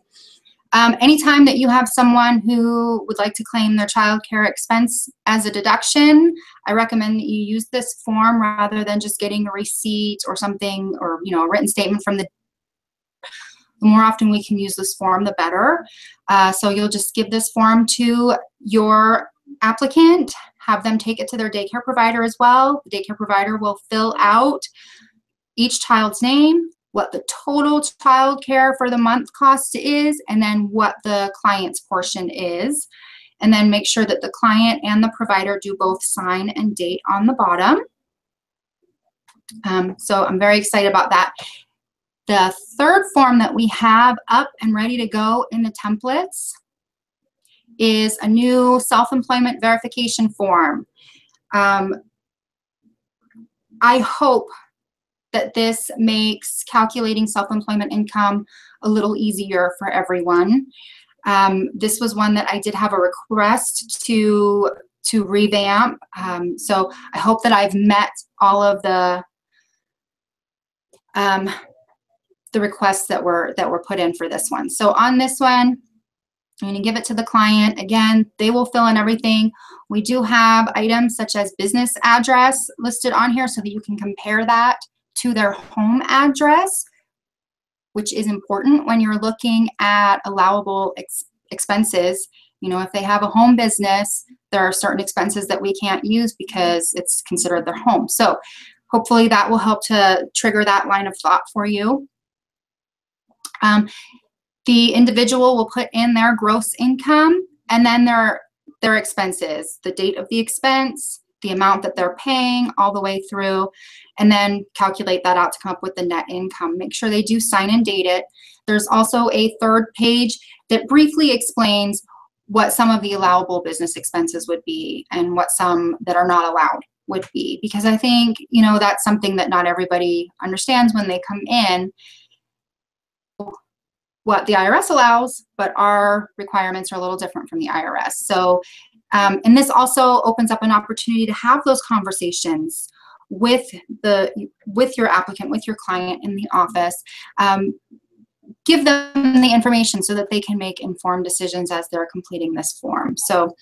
Anytime that you have someone who would like to claim their child care expense as a deduction, I recommend that you use this form rather than just getting a receipt or something, or a written statement from the more often we can use this form, the better. So you'll just give this form to your applicant, have them take it to their daycare provider as well. The daycare provider will fill out each child's name, what the total child care for the month cost is, and then what the client's portion is. And then make sure that the client and the provider do both sign and date on the bottom. So I'm very excited about that. The third form that we have up and ready to go in the templates is a new self-employment verification form. I hope that this makes calculating self-employment income a little easier for everyone. This was one that I did have a request to revamp. So I hope that I've met all of the requests that were put in for this one. So on this one, I'm going to give it to the client. Again, they will fill in everything. We do have items such as business address listed on here so that you can compare that to their home address, which is important when you're looking at allowable expenses. If they have a home business, there are certain expenses that we can't use because it's considered their home. So hopefully that will help to trigger that line of thought for you. The individual will put in their gross income and then their expenses, the date of the expense, the amount that they're paying all the way through, and then calculate that out to come up with the net income. Make sure they do sign and date it. There's also a third page that briefly explains what some of the allowable business expenses would be and what some that are not allowed would be, because I think, that's something that not everybody understands when they come in. What the IRS allows, but our requirements are a little different from the IRS. So, and this also opens up an opportunity to have those conversations with your applicant, with your client in the office. Give them the information so that they can make informed decisions as they're completing this form. So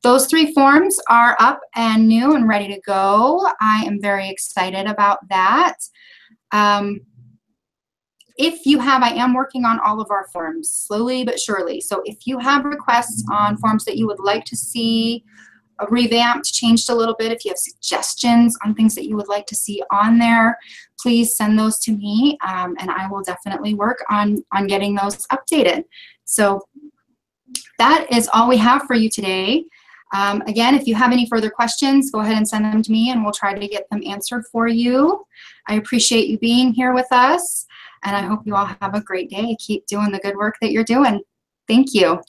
those 3 forms are up and new and ready to go. I am very excited about that. I am working on all of our forms slowly but surely. So if you have requests on forms that you would like to see revamped, changed a little bit. If you have suggestions on things that you would like to see on there, please send those to me, and I will definitely work on getting those updated. So that is all we have for you today. Again, if you have any further questions, go ahead and send them to me and we'll try to get them answered for you. I appreciate you being here with us, and I hope you all have a great day. Keep doing the good work that you're doing. Thank you.